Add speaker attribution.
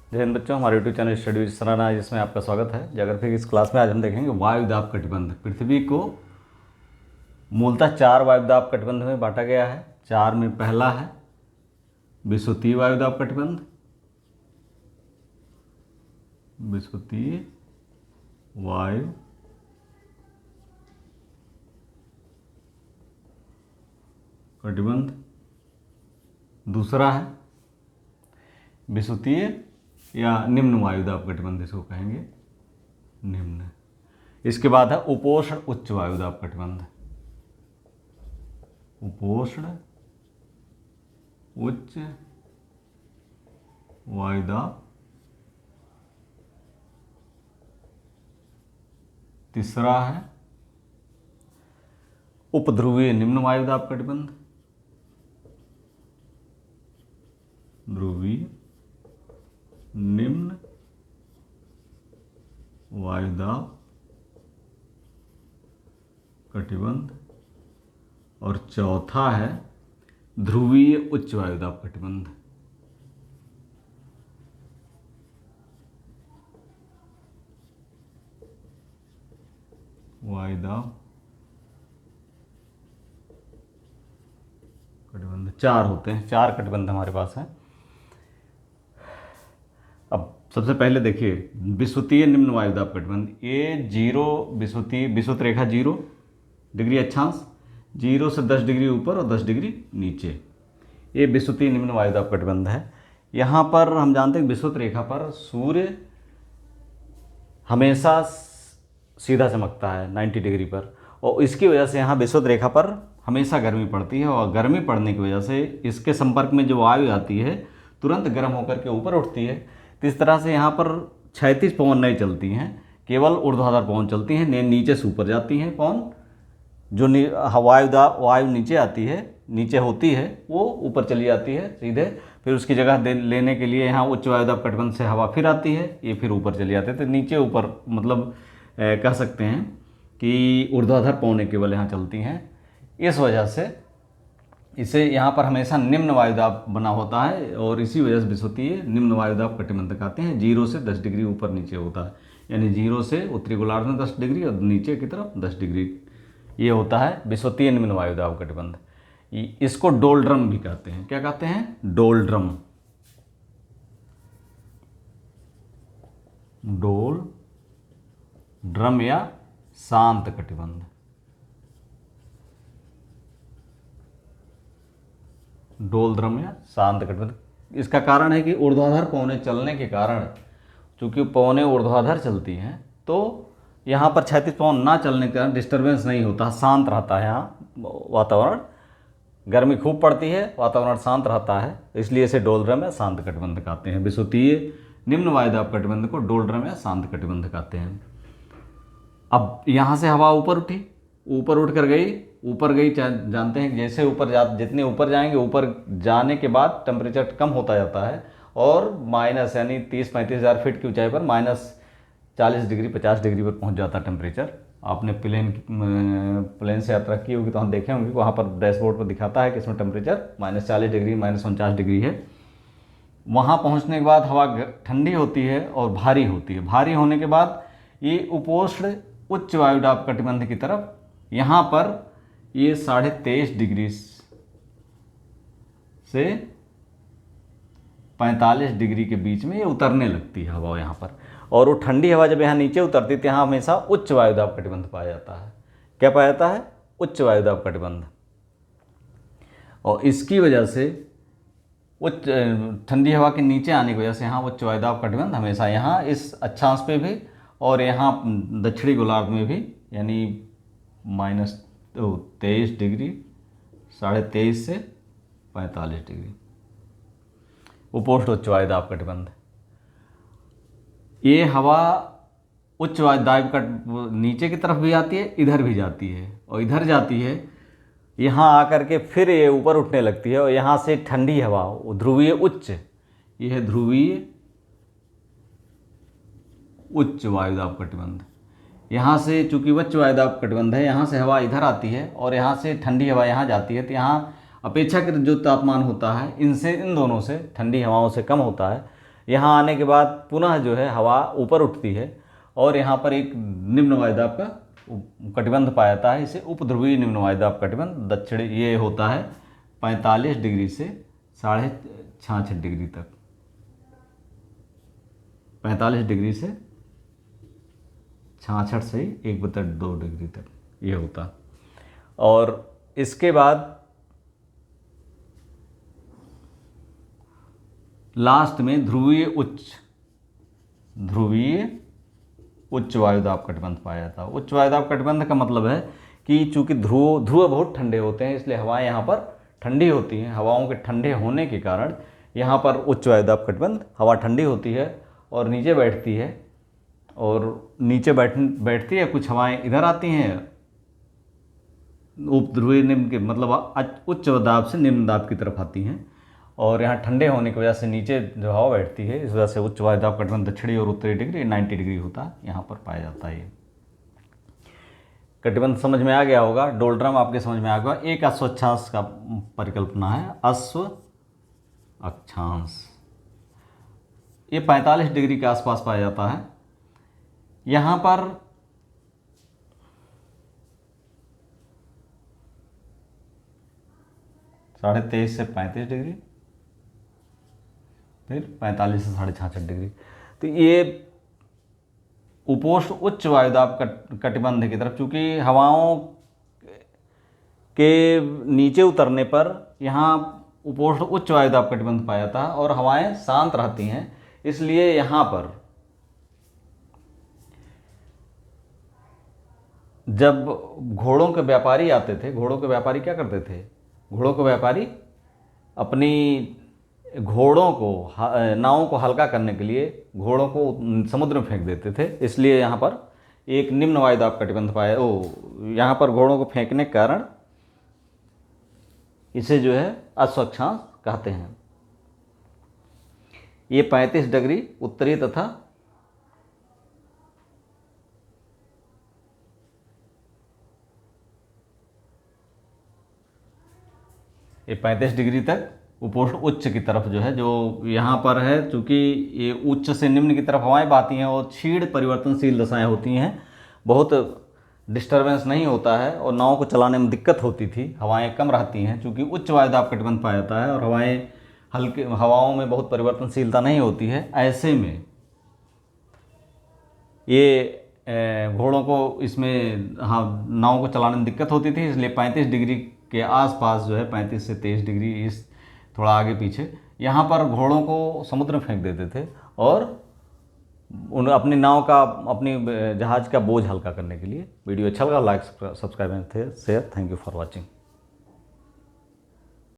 Speaker 1: जय हिंद बच्चों, हमारे यूट्यूब चैनल स्टडी विद सराहना जिसमें आपका स्वागत है। ज्योग्राफी की इस क्लास में आज हम देखेंगे वायुदाब कटिबंध। पृथ्वी को मूलतः 4 वायुदाब कटिबंध में बांटा गया है। 4 में पहला है विषुवतीय वायुदाब कटिबंध। विषुवतीय वायु कटिबंध। दूसरा है विषुवतीय या निम्न वायुदाब कटिबंध, इसको कहेंगे निम्न। इसके बाद है उपोष्ण उच्च वायुदाब कटिबंध। उपोष्ण उच्च वायुदाब। तीसरा है उपध्रुवीय निम्न वायुदाब कटिबंध। ध्रुवीय निम्न वायुदाब कटिबंध। और चौथा है ध्रुवीय उच्च वायुदाब कटिबंध। वायुदाब कटिबंध 4 होते हैं, 4 कटिबंध हमारे पास हैं। अब सबसे पहले देखिए विषुवतीय निम्न वायुदाब कटिबंध। ये 0 विषुवतीय, विषुवत रेखा 0 डिग्री अक्षांश, 0 से 10 डिग्री ऊपर और 10 डिग्री नीचे, ये विषुवतीय निम्न वायुदाब कटिबंध है। यहाँ पर हम जानते हैं विषुवत रेखा पर सूर्य हमेशा सीधा चमकता है 90 डिग्री पर, और इसकी वजह से यहाँ विषुवत रेखा पर हमेशा गर्मी पड़ती है। और गर्मी पड़ने की वजह से इसके संपर्क में जो वायु आती है तुरंत गर्म होकर के ऊपर उठती है। तो इस तरह से यहाँ पर क्षैतिज पवन नहीं चलती हैं, केवल ऊर्ध्वाधर पवन चलती हैं। नीचे से ऊपर जाती हैं पवन, जो वायु नीचे आती है, नीचे होती है, वो ऊपर चली जाती है सीधे। फिर उसकी जगह लेने के लिए यहाँ उच्च वायुदाब कटिबंध से हवा फिर आती है, ये फिर ऊपर चली जाती है। तो नीचे ऊपर मतलब कह सकते हैं कि ऊर्ध्वाधर पवनें केवल यहाँ चलती हैं। इस वजह से इसे यहाँ पर हमेशा निम्न वायुदाब बना होता है, और इसी वजह से विषुवतीय निम्न वायुदाब कटिबंध कहते हैं। 0 से 10 डिग्री ऊपर नीचे होता है, यानी 0 से उत्तरी गोलार्ध में 10 डिग्री और नीचे की तरफ 10 डिग्री, ये होता है विषुवतीय निम्न वायुदाब कटिबंध। इसको डोलड्रम भी कहते हैं। क्या कहते हैं? डोलड्रम। डोलड्रम या शांत कटिबंध। डोलड्रम या शांत कटिबंध। इसका कारण है कि ऊर्ध्वाधर पवनें चलने के कारण, चूंकि पवनें ऊर्ध्वाधर चलती हैं, तो यहाँ पर क्षैतिज पवन ना चलने के कारण डिस्टर्बेंस नहीं होता, शांत रहता है यहाँ वातावरण। गर्मी खूब पड़ती है, वातावरण शांत रहता है, इसलिए इसे डोलड्रम या शांत कटिबंध कहते हैं। विषुवतीय निम्न वायुदाब कटिबंध को डोलड्रम या शांत कटिबंध कहते हैं। अब यहाँ से हवा ऊपर उठी, ऊपर उठ कर गई, ऊपर गई। जानते हैं कि जैसे जितने ऊपर जाएंगे, ऊपर जाने के बाद टेम्परेचर कम होता जाता है, और माइनस यानी 30-35 हज़ार फीट की ऊंचाई पर -40 डिग्री 50 डिग्री पर पहुंच जाता है टेम्परेचर। आपने प्लेन से यात्रा की होगी तो हम देखे होंगे, वहाँ पर डैशबोर्ड पर दिखाता है कि इसमें टेम्परेचर -40 डिग्री -49 डिग्री है। वहाँ पहुँचने के बाद हवा ठंडी होती है और भारी होती है। भारी होने के बाद ये उपोष्ण उच्च वायुदाब कटिबंध की तरफ, यहाँ पर ये 23.5 डिग्री से 45 डिग्री के बीच में ये उतरने लगती है हवा यहाँ पर। और वो ठंडी हवा जब यहाँ नीचे उतरती है तो यहाँ हमेशा उच्च वायुदाब कटिबंध पाया जाता है। क्या पाया जाता है? उच्च वायुदाब कटिबंध। और इसकी वजह से उच्च ठंडी हवा के नीचे आने की वजह से यहाँ उच्च वायुदाब कटिबंध हमेशा यहाँ इस अक्षांश पे भी और यहाँ दक्षिणी गोलार्ध में भी, यानी -23 डिग्री 23.5 से 45 डिग्री उपोष्ण उच्च वायुदाब कटिबंध। ये हवा उच्च वायुदाब का नीचे की तरफ भी आती है, इधर भी जाती है, और इधर जाती है, यहाँ आकर के फिर ये ऊपर उठने लगती है, और यहाँ से ठंडी हवा ध्रुवीय उच्च, ये है ध्रुवीय उच्च वायुदाब कटिबंध। यहाँ से चूंकि उच्च वायुदाब कटिबंध है, यहाँ से हवा इधर आती है और यहाँ से ठंडी हवा यहाँ जाती है, तो यहाँ अपेक्षाकृत जो तापमान होता है इन दोनों से, ठंडी हवाओं से कम होता है। यहाँ आने के बाद पुनः जो है हवा ऊपर उठती है और यहाँ पर एक निम्न वायुदाब का कटिबंध पाया जाता है। इसे उपध्रुवीय निम्न वायुदाब कटिबंध दक्षिण ये होता है 45 डिग्री से 66.5 डिग्री तक, 45 डिग्री से 66 से 1/2 डिग्री तक ये होता। और इसके बाद लास्ट में ध्रुवीय उच्च वायुदाब कटिबंध पाया जाता है। उच्च वायुदाब कटिबंध का मतलब है कि चूंकि ध्रुव बहुत ठंडे होते हैं, इसलिए हवाएं यहाँ पर ठंडी होती हैं। हवाओं के ठंडे होने के कारण यहाँ पर उच्च वायुदाब कटिबंध, हवा ठंडी होती है और नीचे बैठती है, और नीचे बैठती है, कुछ हवाएं इधर आती हैं उपध्रुवीय निम्न के मतलब उच्च दाब से निम्न दाब की तरफ आती हैं, और यहाँ ठंडे होने की वजह से नीचे जो हवा बैठती है, इस वजह से उच्च वायुदाब कटिबंध दक्षिणी और उत्तरी डिग्री 90 डिग्री होता है, यहाँ पर पाया जाता है। ये कटिबंध समझ में आ गया होगा, डोलड्रम आपके समझ में आ गया। एक अश्व अक्षांश का परिकल्पना है, अश्व अक्षांश ये 45 डिग्री के आसपास पाया जाता है। यहाँ पर साढ़े 23 से 35 डिग्री, फिर 45 से 66.5 डिग्री। तो ये उपोष्ण उच्च वायुदाब कटिबंध की तरफ, चूँकि हवाओं के नीचे उतरने पर यहाँ उपोष्ण उच्च वायुदाब कटिबंध पाया जाता है और हवाएं शांत रहती हैं, इसलिए यहाँ पर जब घोड़ों के व्यापारी आते थे, घोड़ों के व्यापारी क्या करते थे, घोड़ों के व्यापारी अपनी घोड़ों को नावों को हल्का करने के लिए घोड़ों को समुद्र में फेंक देते थे, इसलिए यहाँ पर एक निम्न वायुदाब कटिबंध पाया। यहाँ पर घोड़ों को फेंकने के कारण इसे जो है अश्व अक्षांश कहते हैं। ये 35 डिग्री उत्तरी तथा ये 35 डिग्री तक उपोष्ण उच्च की तरफ जो है, जो यहाँ पर है, चूँकि ये उच्च से निम्न की तरफ हवाएं बहती हैं और क्षीण परिवर्तनशील दशाएं होती हैं, बहुत डिस्टरबेंस नहीं होता है और नाव को चलाने में दिक्कत होती थी, हवाएं कम रहती हैं चूँकि उच्च वायुदाब कटिबंध पाया जाता है और हवाओं में बहुत परिवर्तनशीलता नहीं होती है। ऐसे में ये घोड़ों को इसमें नाव को चलाने में दिक्कत होती थी, इसलिए 35 डिग्री के आसपास जो है 35 से 23 डिग्री इस थोड़ा आगे पीछे यहाँ पर घोड़ों को समुद्र में फेंक देते थे और उन अपनी नाव का, अपनी जहाज़ का बोझ हल्का करने के लिए। वीडियो अच्छा लगा, like subscribe and share. Thank you for watching.